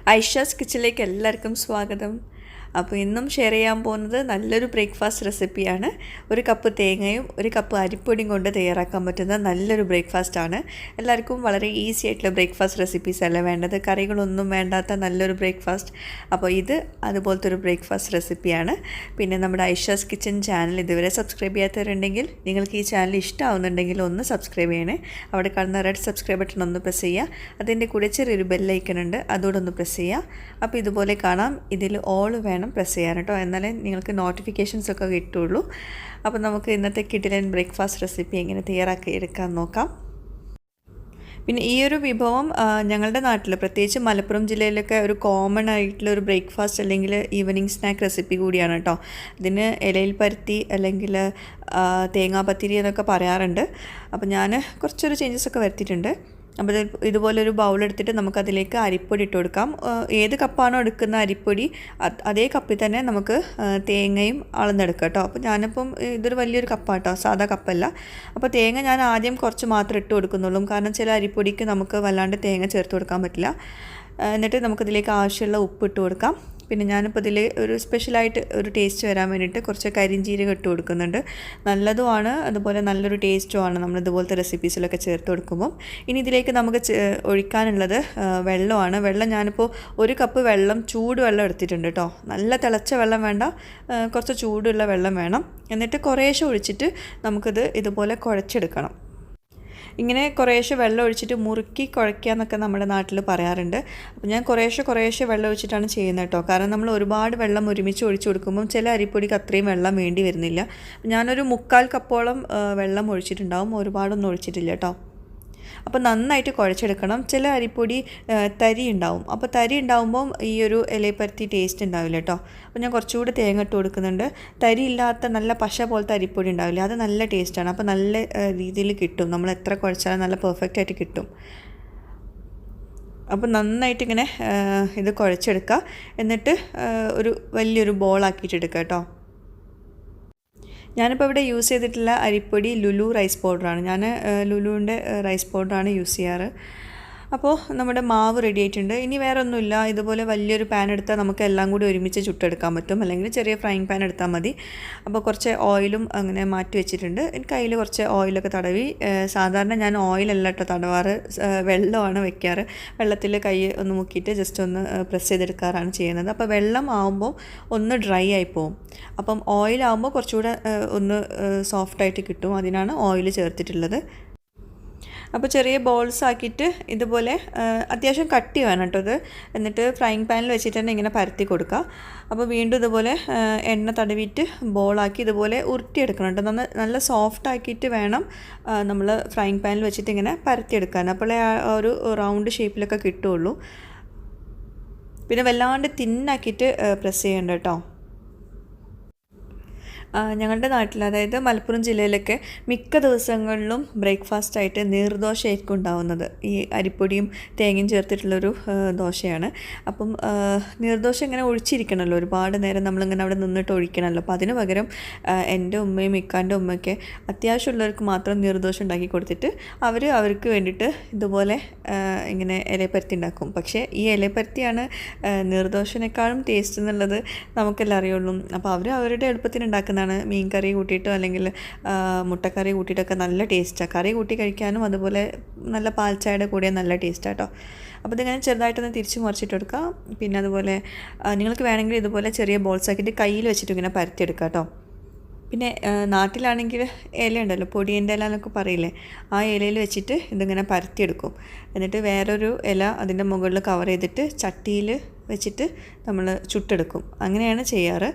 ഐഷാസ് കിച്ചണിലേക്ക് എല്ലാവർക്കും സ്വാഗതം. അപ്പോൾ ഇന്നും ഷെയർ ചെയ്യാൻ പോകുന്നത് നല്ലൊരു ബ്രേക്ക്ഫാസ്റ്റ് റെസിപ്പിയാണ്. ഒരു കപ്പ് തേങ്ങയും ഒരു കപ്പ് അരിപ്പൊടിയും കൊണ്ട് തയ്യാറാക്കാൻ പറ്റുന്ന നല്ലൊരു ബ്രേക്ക്ഫാസ്റ്റാണ്. എല്ലാവർക്കും വളരെ ഈസി ആയിട്ടുള്ള ബ്രേക്ക്ഫാസ്റ്റ് റെസിപ്പീസ് അല്ല വേണ്ടത്, കറികളൊന്നും വേണ്ടാത്ത നല്ലൊരു ബ്രേക്ക്ഫാസ്റ്റ്. അപ്പോൾ ഇത് അതുപോലത്തെ ഒരു ബ്രേക്ക്ഫാസ്റ്റ് റെസിപ്പിയാണ്. പിന്നെ നമ്മുടെ ഐഷാസ് കിച്ചൺ ചാനൽ ഇതുവരെ സബ്സ്ക്രൈബ് ചെയ്യാത്തവരുണ്ടെങ്കിൽ, നിങ്ങൾക്ക് ഈ ചാനൽ ഇഷ്ടമാവുന്നുണ്ടെങ്കിൽ ഒന്ന് സബ്സ്ക്രൈബ് ചെയ്യണേ. അവിടെ കാണുന്ന റെഡ് സബ്സ്ക്രൈബ് ബട്ടൺ ഒന്ന് പ്രസ് ചെയ്യുക. അതിൻ്റെ കൂടെ ചെറിയൊരു ബെല്ലൈക്കൺ ഉണ്ട്, അതോടൊന്ന് പ്രസ് ചെയ്യുക. അപ്പോൾ ഇതുപോലെ കാണാം, ഇതിൽ ഓൾ വേണം പ്രസ് ചെയ്യാൻ കേട്ടോ, എന്നാലേ നിങ്ങൾക്ക് നോട്ടിഫിക്കേഷൻസ് ഒക്കെ കിട്ടുള്ളൂ. അപ്പോൾ നമുക്ക് ഇന്നത്തെ കിടിലൻ ബ്രേക്ക്ഫാസ്റ്റ് റെസിപ്പി എങ്ങനെ തയ്യാറാക്കി എടുക്കാൻ നോക്കാം. പിന്നെ ഈ ഒരു വിഭവം ഞങ്ങളുടെ നാട്ടിൽ, പ്രത്യേകിച്ച് മലപ്പുറം ജില്ലയിലൊക്കെ ഒരു കോമൺ ആയിട്ടുള്ള ഒരു ബ്രേക്ക്ഫാസ്റ്റ് അല്ലെങ്കിൽ ഈവനിങ് സ്നാക്ക് റെസിപ്പി കൂടിയാണ് കേട്ടോ. ഇതിന് ഇലയിൽ പരുത്തി അല്ലെങ്കിൽ തേങ്ങാ പത്തിരി എന്നൊക്കെ പറയാറുണ്ട്. അപ്പോൾ ഞാൻ കുറച്ചൊരു ചേഞ്ചസ് ഒക്കെ വരുത്തിയിട്ടുണ്ട്. അപ്പോൾ ഇതുപോലൊരു ബൗളെടുത്തിട്ട് നമുക്കതിലേക്ക് അരിപ്പൊടി ഇട്ട് കൊടുക്കാം. ഏത് കപ്പാണോ എടുക്കുന്ന അരിപ്പൊടി അതേ കപ്പിൽ തന്നെ നമുക്ക് തേങ്ങയും അളന്നെടുക്കാം കേട്ടോ. അപ്പോൾ ഞാനിപ്പം ഇതൊരു വലിയൊരു കപ്പാണ് കേട്ടോ, സാധാ കപ്പല്ല. അപ്പോൾ തേങ്ങ ഞാൻ ആദ്യം കുറച്ച് മാത്രം ഇട്ട് കൊടുക്കുന്നുള്ളൂ, കാരണം ചില അരിപ്പൊടിക്ക് നമുക്ക് വല്ലാണ്ട് തേങ്ങ ചേർത്ത് കൊടുക്കാൻ പറ്റില്ല. എന്നിട്ട് നമുക്കതിലേക്ക് ആവശ്യമുള്ള ഉപ്പ് ഇട്ട് കൊടുക്കാം. പിന്നെ ഞാനിപ്പോൾ ഇതിൽ ഒരു സ്പെഷ്യലായിട്ട് ഒരു ടേസ്റ്റ് വരാൻ വേണ്ടിയിട്ട് കുറച്ച് കരിഞ്ജീരകം ഇട്ട് കൊടുക്കുന്നുണ്ട്. നല്ലതുമാണ്, അതുപോലെ നല്ലൊരു ടേസ്റ്റുമാണ് നമ്മൾ ഇതുപോലത്തെ റെസിപ്പീസിലൊക്കെ ചേർത്ത് കൊടുക്കുമ്പം. ഇനി ഇതിലേക്ക് നമുക്ക് ഒഴിക്കാനുള്ളത് വെള്ളമാണ്. വെള്ളം ഞാനിപ്പോൾ ഒരു കപ്പ് വെള്ളം, ചൂടുവെള്ളം എടുത്തിട്ടുണ്ട് കേട്ടോ. നല്ല തിളച്ച വെള്ളം വേണ്ട, കുറച്ച് ചൂടുള്ള വെള്ളം വേണം. എന്നിട്ട് കുറേശ്ശെ ഒഴിച്ചിട്ട് നമുക്കിത് ഇതുപോലെ കുഴച്ചെടുക്കണം. ഇങ്ങനെ കുറേശ്ശെ വെള്ളം ഒഴിച്ചിട്ട് മുറുക്കി കുഴയ്ക്കുക എന്നൊക്കെ നമ്മുടെ നാട്ടിൽ പറയാറുണ്ട്. അപ്പോൾ ഞാൻ കുറേശ്ശെ വെള്ളം ഒഴിച്ചിട്ടാണ് ചെയ്യുന്നത് കേട്ടോ. കാരണം നമ്മൾ ഒരുപാട് വെള്ളം ഒരുമിച്ച് ഒഴിച്ചു കൊടുക്കുമ്പം ചില അരിപ്പൊടിക്ക് അത്രയും വെള്ളം വേണ്ടി വരുന്നില്ല. ഞാനൊരു 3/4 കപ്പോളം വെള്ളം ഒഴിച്ചിട്ടുണ്ടാവും, ഒരുപാടൊന്നും ഒഴിച്ചിട്ടില്ല കേട്ടോ. അപ്പോൾ നന്നായിട്ട് കുഴച്ചെടുക്കണം. ചില അരിപ്പൊടി തരി ഉണ്ടാവും, അപ്പോൾ തരി ഉണ്ടാവുമ്പം ഈ ഒരു ഇലപ്പരുത്തി ടേസ്റ്റ് ഉണ്ടാവില്ല കേട്ടോ. അപ്പോൾ ഞാൻ കുറച്ചുകൂടി തേങ്ങ ഇട്ട് കൊടുക്കുന്നുണ്ട്. തരി ഇല്ലാത്ത നല്ല പശ പോലത്തെ അരിപ്പൊടി ഉണ്ടാവില്ല, അത് നല്ല ടേസ്റ്റാണ്. അപ്പോൾ നല്ല രീതിയിൽ കിട്ടും, നമ്മൾ എത്ര കുഴച്ചാലും നല്ല പെർഫെക്റ്റ് ആയിട്ട് കിട്ടും. അപ്പോൾ നന്നായിട്ട് ഇങ്ങനെ ഇത് കുഴച്ചെടുക്കുക. എന്നിട്ട് ഒരു വലിയൊരു ബോളാക്കിയിട്ടെടുക്കുക കേട്ടോ. ഞാനിപ്പോൾ ഇവിടെ യൂസ് ചെയ്തിട്ടുള്ള അരിപ്പൊടി ലുലു റൈസ് പൗഡറാണ്. ഞാൻ ലുലുവിൻ്റെ റൈസ് പൗഡറാണ് യൂസ് ചെയ്യാറ്. അപ്പോൾ നമ്മുടെ മാവ് റെഡി ആയിട്ടുണ്ട്. ഇനി വേറെ ഒന്നുമില്ല, ഇതുപോലെ വലിയൊരു പാൻ എടുത്താൽ നമുക്ക് എല്ലാം കൂടി ഒരുമിച്ച് ചുട്ടെടുക്കാൻ പറ്റും, അല്ലെങ്കിൽ ചെറിയ ഫ്രൈങ് പാൻ എടുത്താൽ മതി. അപ്പോൾ കുറച്ച് ഓയിലും അങ്ങനെ മാറ്റി വെച്ചിട്ടുണ്ട്. കയ്യിൽ കുറച്ച് ഓയിലൊക്കെ തടവി, സാധാരണ ഞാൻ ഓയിലല്ല കേട്ടോ തടവാറ്, വെള്ളമാണ് വെക്കാറ്. വെള്ളത്തിൽ കൈ ഒന്ന് മുക്കിയിട്ട് ജസ്റ്റ് ഒന്ന് പ്രസ് ചെയ്തെടുക്കാറാണ് ചെയ്യുന്നത്. അപ്പോൾ വെള്ളം ആകുമ്പോൾ ഒന്ന് ഡ്രൈ ആയി പോകും. അപ്പം ഓയിലാകുമ്പോൾ കുറച്ചുകൂടെ ഒന്ന് സോഫ്റ്റായിട്ട് കിട്ടും, അതിനാണ് ഓയിൽ ചേർത്തിട്ടുള്ളത്. അപ്പോൾ ചെറിയ ബോൾസ് ആക്കിയിട്ട് ഇതുപോലെ അത്യാവശ്യം കട്ടി വേണം കേട്ടോ ഇത്. എന്നിട്ട് ഫ്രൈങ് പാനിൽ വെച്ചിട്ട് തന്നെ ഇങ്ങനെ പരത്തി കൊടുക്കുക. അപ്പോൾ വീണ്ടും ഇതുപോലെ എണ്ണ തടവിയിട്ട് ബോളാക്കി ഇതുപോലെ ഉരുട്ടിയെടുക്കണം കേട്ടോ. നല്ല സോഫ്റ്റ് ആക്കിയിട്ട് വേണം നമ്മൾ ഫ്രൈങ് പാനിൽ വെച്ചിട്ട് ഇങ്ങനെ പരത്തിയെടുക്കാൻ, അപ്പോഴേ ആ ഒരു റൗണ്ട് ഷേപ്പിലൊക്കെ കിട്ടുള്ളൂ. പിന്നെ വല്ലാണ്ട് തിന്നാക്കിയിട്ട് പ്രസ് ചെയ്യേണ്ട കേട്ടോ. ഞങ്ങളുടെ നാട്ടിൽ, അതായത് മലപ്പുറം ജില്ലയിലൊക്കെ മിക്ക ദിവസങ്ങളിലും ബ്രേക്ക്ഫാസ്റ്റായിട്ട് നീർദോശയായിരിക്കും ഉണ്ടാവുന്നത്. ഈ അരിപ്പൊടിയും തേങ്ങയും ചേർത്തിട്ടുള്ളൊരു ദോശയാണ്. അപ്പം നീർദോശ ഇങ്ങനെ ഒഴിച്ചിരിക്കണമല്ലോ, ഒരുപാട് നേരം നമ്മളിങ്ങനെ അവിടെ നിന്നിട്ട് ഒഴിക്കണമല്ലോ. അപ്പോൾ അതിന് പകരം എൻ്റെ ഉമ്മയും ഇക്കാൻ്റെ ഉമ്മയൊക്കെ അത്യാവശ്യമുള്ളവർക്ക് മാത്രം നീർദോശ ഉണ്ടാക്കി കൊടുത്തിട്ട് അവർക്ക് വേണ്ടിയിട്ട് ഇതുപോലെ ഇങ്ങനെ ഇലപ്പരുത്തി ഉണ്ടാക്കും. പക്ഷേ ഈ ഇലപ്പരുത്തിയാണ് നീർദോശനേക്കാളും ടേസ്റ്റ് എന്നുള്ളത് നമുക്കെല്ലാം അറിയുള്ളൂ. അപ്പോൾ അവരുടെ എളുപ്പത്തിന് ഉണ്ടാക്കുന്ന മീൻ കറി കൂട്ടിയിട്ടോ അല്ലെങ്കിൽ മുട്ടക്കറി കൂട്ടിയിട്ടൊക്കെ നല്ല ടേസ്റ്റാണ്. കറി കൂട്ടി കഴിക്കാനും അതുപോലെ നല്ല പാൽച്ചായയുടെ കൂടെ നല്ല ടേസ്റ്റാണ് കേട്ടോ. അപ്പോൾ ഇതിങ്ങനെ ചെറുതായിട്ടൊന്ന് തിരിച്ച് മറിച്ചിട്ട് കൊടുക്കുക. പിന്നെ അതുപോലെ നിങ്ങൾക്ക് വേണമെങ്കിൽ ഇതുപോലെ ചെറിയ ബോൾസ് ആക്കിയിട്ട് കയ്യിൽ വെച്ചിട്ട് ഇങ്ങനെ പരത്തിയെടുക്കുക കേട്ടോ. പിന്നെ നാട്ടിലാണെങ്കിൽ ഇല ഉണ്ടല്ലോ, പൊടിയൻ്റെ ഇല എന്നൊക്കെ പറയില്ലേ, ആ ഇലയിൽ വെച്ചിട്ട് ഇതിങ്ങനെ പരത്തിയെടുക്കും. എന്നിട്ട് വേറൊരു ഇല അതിൻ്റെ മുകളിൽ കവർ ചെയ്തിട്ട് ചട്ടിയിൽ വെച്ചിട്ട് നമ്മൾ ചുട്ടെടുക്കും. അങ്ങനെയാണ് ചെയ്യാറ്.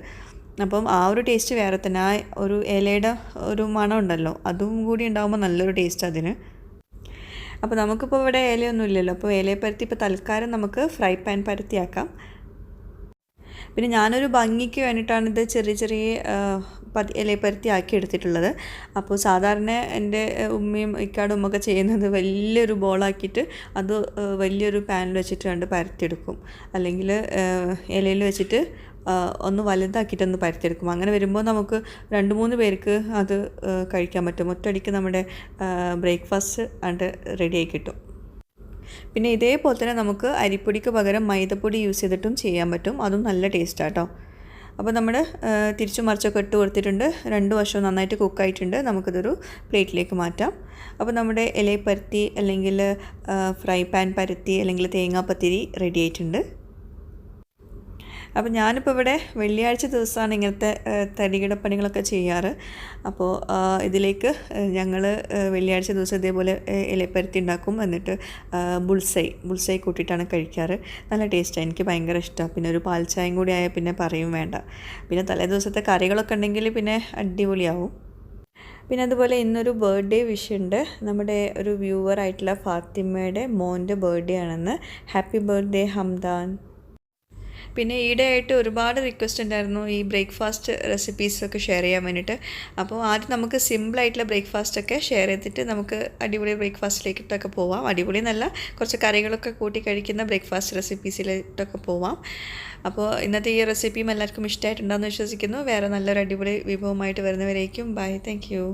അപ്പം ആ ഒരു ടേസ്റ്റ് വേറെ തന്നെ, ആ ഒരു ഇലയുടെ ഒരു മണം ഉണ്ടല്ലോ, അതും കൂടി ഉണ്ടാകുമ്പോൾ നല്ലൊരു ടേസ്റ്റ് അതിന്. അപ്പോൾ നമുക്കിപ്പോൾ ഇവിടെ ഇലയൊന്നും ഇല്ലല്ലോ, അപ്പോൾ ഇലയെ പരത്തി ഇപ്പോൾ തൽക്കാലം നമുക്ക് ഫ്രൈ പാൻ പരത്തിയാക്കാം. പിന്നെ ഞാനൊരു ഭംഗിക്ക് വേണ്ടിയിട്ടാണ് ഇത് ചെറിയ ഇലപ്പരുത്തി ആക്കി എടുത്തിട്ടുള്ളത്. അപ്പോൾ സാധാരണ എൻ്റെ ഉമ്മയും ഇക്കാടും ഉമ്മയൊക്കെ ചെയ്യുന്നത് വലിയൊരു ബോളാക്കിയിട്ട് അത് വലിയൊരു പാനിൽ വെച്ചിട്ട് പരത്തിയെടുക്കും, അല്ലെങ്കിൽ ഇലയിൽ വെച്ചിട്ട് ഒന്ന് വലുതാക്കിയിട്ടൊന്ന് പരത്തിയെടുക്കും. അങ്ങനെ വരുമ്പോൾ നമുക്ക് 2-3 പേർക്ക് അത് കഴിക്കാൻ പറ്റും. ഒറ്റയടിക്ക് നമ്മുടെ ബ്രേക്ക്ഫാസ്റ്റ് റെഡിയായി കിട്ടും. പിന്നെ ഇതേപോലെ തന്നെ നമുക്ക് അരിപ്പൊടിക്ക് പകരം മൈദപ്പൊടി യൂസ് ചെയ്തിട്ടും ചെയ്യാൻ പറ്റും. അതും നല്ല ടേസ്റ്റാണ് കേട്ടോ. അപ്പോൾ നമ്മൾ തിരിച്ചു മറിച്ചൊക്കെ ഇട്ട് കൊടുത്തിട്ടുണ്ട്. 2 വശവും നന്നായിട്ട് കുക്കായിട്ടുണ്ട്. നമുക്കിതൊരു പ്ലേറ്റിലേക്ക് മാറ്റാം. അപ്പോൾ നമ്മുടെ ഇലപ്പരത്തി അല്ലെങ്കിൽ ഫ്രൈ പാൻ പരത്തി അല്ലെങ്കിൽ തേങ്ങാപ്പത്തിരി റെഡി ആയിട്ടുണ്ട്. അപ്പോൾ ഞാനിപ്പോൾ ഇവിടെ വെള്ളിയാഴ്ച ദിവസമാണ് ഇങ്ങനത്തെ തരികിട പണികളൊക്കെ ചെയ്യാറ്. അപ്പോൾ ഇതിലേക്ക് വെള്ളിയാഴ്ച ദിവസം ഇതേപോലെ ഇലപ്പരത്തി ഉണ്ടാക്കും. എന്നിട്ട് ബുൾസൈ കൂട്ടിയിട്ടാണ് കഴിക്കാറ്. നല്ല ടേസ്റ്റാണ്, എനിക്ക് ഭയങ്കര ഇഷ്ടമാണ്. പിന്നെ ഒരു പാൽ ചായയും കൂടി ആയാൽ പിന്നെ പറയും വേണ്ട. പിന്നെ തലേ ദിവസത്തെ കറികളൊക്കെ ഉണ്ടെങ്കിൽ പിന്നെ അടിപൊളിയാവും. പിന്നെ അതുപോലെ ഇന്നൊരു ബർത്ത്ഡേ വിഷ് ഉണ്ട്. നമ്മുടെ ഒരു വ്യൂവറായിട്ടുള്ള ഫാത്തിമയുടെ മോൻ്റെ ബർത്ത്ഡേ ആണെന്ന്. Happy birthday Hamdan. പിന്നെ ഈയിടെയായിട്ട് ഒരുപാട് റിക്വസ്റ്റ് ഉണ്ടായിരുന്നു ഈ ബ്രേക്ക്ഫാസ്റ്റ് റെസിപ്പീസൊക്കെ ഷെയർ ചെയ്യാൻ വേണ്ടിയിട്ട്. അപ്പോൾ ആദ്യം നമുക്ക് സിമ്പിളായിട്ടുള്ള ബ്രേക്ക്ഫാസ്റ്റൊക്കെ ഷെയർ ചെയ്തിട്ട് നമുക്ക് അടിപൊളി ബ്രേക്ക്ഫാസ്റ്റിലേക്കിട്ടൊക്കെ പോവാം. അടിപൊളി എന്നല്ല, കുറച്ച് കറികളൊക്കെ കൂട്ടി കഴിക്കുന്ന ബ്രേക്ക്ഫാസ്റ്റ് റെസിപ്പീസിലേട്ടൊക്കെ പോവാം. അപ്പോൾ ഇന്നത്തെ ഈ റെസിപ്പിയും എല്ലാവർക്കും ഇഷ്ടമായിട്ടുണ്ടാകുമെന്ന് വിശ്വസിക്കുന്നു. വേറെ നല്ലൊരു അടിപൊളി വിഭവമായിട്ട് വരുന്നവരേക്കും ബൈ. Thank you.